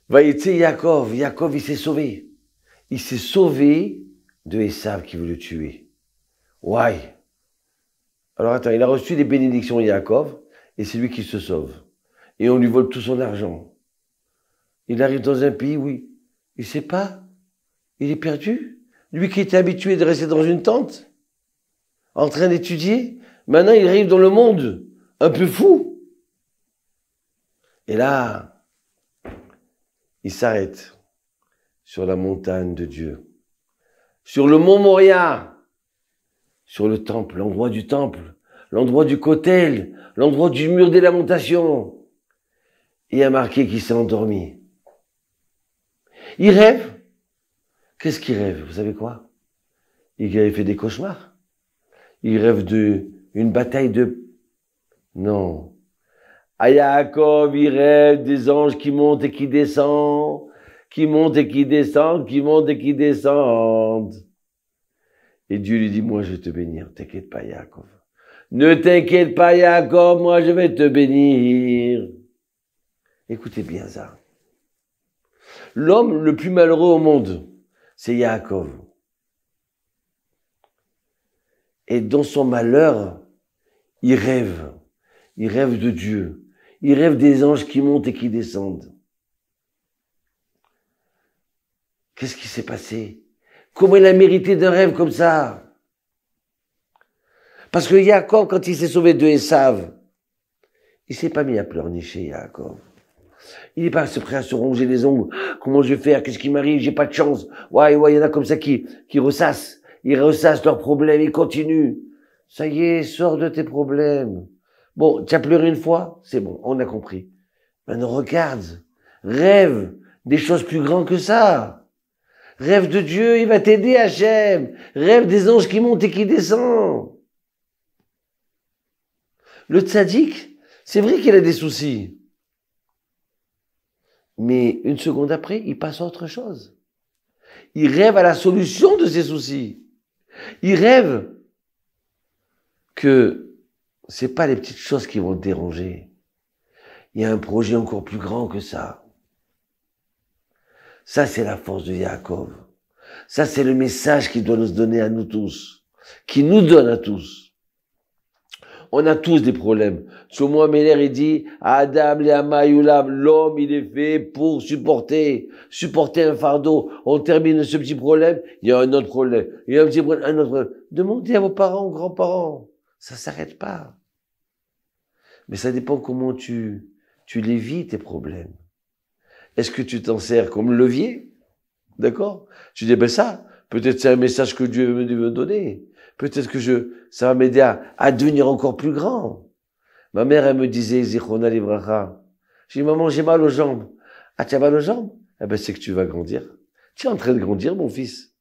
Vaïtse Yaakov, Yaakov il s'est sauvé. Il s'est sauvé de Esav qui veut le tuer. Ouais. Alors attends, il a reçu des bénédictions Yaakov et c'est lui qui se sauve. Et on lui vole tout son argent. Il arrive dans un pays où il ne sait pas. Il est perdu. Lui qui était habitué de rester dans une tente, en train d'étudier, maintenant il arrive dans le monde, un peu fou. Et là, il s'arrête sur la montagne de Dieu, sur le mont Moria, sur le temple, l'endroit du temple, l'endroit du Kotel, l'endroit du mur des lamentations. Il y a marqué qu'il s'est endormi. Il rêve. Qu'est-ce qu'il rêve? Vous savez quoi? Il fait des cauchemars. Il rêve d'une bataille de... Non. À Yaakov, il rêve des anges qui montent et qui descendent, qui montent et qui descendent, qui montent et qui descendent. Et Dieu lui dit, moi je vais te bénir, t'inquiète pas Yaakov. Ne t'inquiète pas Yaakov, moi je vais te bénir. Écoutez bien ça. L'homme le plus malheureux au monde, c'est Yaakov. Et dans son malheur, il rêve. Il rêve de Dieu. Il rêve des anges qui montent et qui descendent. Qu'est-ce qui s'est passé? Comment il a mérité d'un rêve comme ça? Parce que Yaakov, quand il s'est sauvé de Esav, il s'est pas mis à pleurnicher, Yaakov. Il n'est pas prêt à se ronger les ongles. Comment je vais faire? Qu'est-ce qui m'arrive? J'ai pas de chance. Ouais, il y en a comme ça qui ressassent. Ils ressassent leurs problèmes, ils continuent. Ça y est, sors de tes problèmes. Bon, tu as pleuré une fois? C'est bon, on a compris. Maintenant, regarde. Rêve des choses plus grandes que ça. Rêve de Dieu, il va t'aider, Hachem. Rêve des anges qui montent et qui descendent. Le tzaddik, c'est vrai qu'il a des soucis. Mais une seconde après, il passe à autre chose. Il rêve à la solution de ses soucis. Il rêve que c'est pas les petites choses qui vont te déranger. Il y a un projet encore plus grand que ça. Ça, c'est la force de Yaakov. Ça, c'est le message qu'il doit nous donner à nous tous. Qui nous donne à tous. On a tous des problèmes. Shlomo Ameler, il dit, Adam le'amayulam, l'homme, il est fait pour supporter un fardeau. On termine ce petit problème, il y a un autre problème. Il y a un petit problème, un autre problème. Demandez à vos parents, aux grands-parents. Ça s'arrête pas. Mais ça dépend comment tu les vis, tes problèmes. Est-ce que tu t'en sers comme levier? D'accord? Tu dis, ben ça, peut-être c'est un message que Dieu veut me donner. Peut-être que ça va m'aider à devenir encore plus grand. Ma mère, elle me disait, Zichona Livracha. J'ai dit, maman, j'ai mal aux jambes. Ah, tu as mal aux jambes? Eh ben, c'est que tu vas grandir. Tu es en train de grandir, mon fils.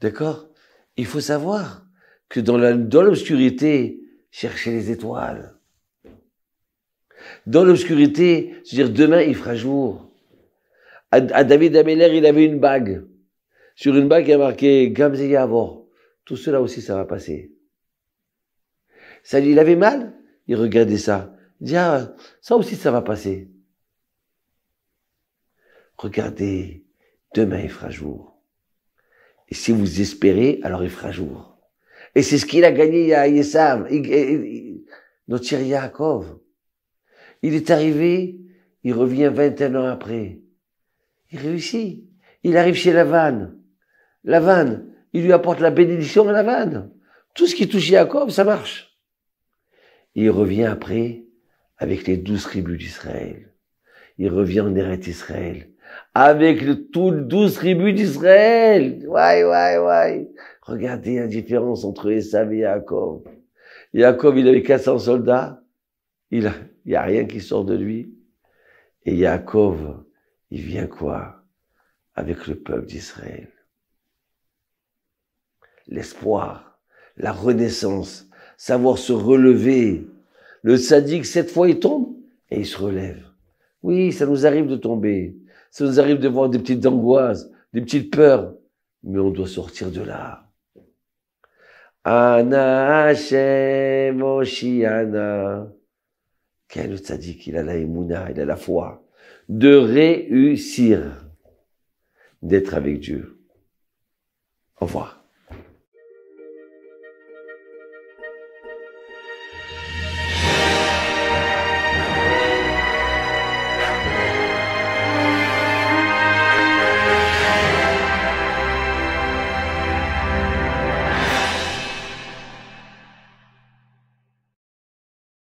D'accord? Il faut savoir que dans l'obscurité, chercher les étoiles. Dans l'obscurité, c'est-à-dire demain, il fera jour. À David Ameller, il avait une bague. Sur une bague, il y a marqué Gamze Yavor. Tout cela aussi, ça va passer. Ça, il avait mal, il regardait ça. Il dit, ah, ça aussi, ça va passer. Regardez, demain, il fera jour. Et si vous espérez, alors il fera jour. Et c'est ce qu'il a gagné à Esav, notre cher Yaakov. Il est arrivé, il revient 21 ans après. Il réussit. Il arrive chez Lavan. Lavan, il lui apporte la bénédiction à Lavan. Tout ce qui touche Yaakov, ça marche. Il revient après avec les 12 tribus d'Israël. Il revient en Eretz Israël avec toutes les 12 tribus d'Israël. Ouais. Regardez la différence entre Esav et Yaakov. Yaakov, il avait 400 soldats. Il y a rien qui sort de lui. Et Yaakov, il vient quoi? Avec le peuple d'Israël. L'espoir, la renaissance, savoir se relever. Le tzaddik, 7 fois il tombe, et il se relève. Oui, ça nous arrive de tomber. Ça nous arrive de voir des petites angoisses, des petites peurs. Mais on doit sortir de là. Ana Hashem Oshiana. Quel tzaddik, il a la émouna, il a la foi. De réussir. D'être avec Dieu. Au revoir.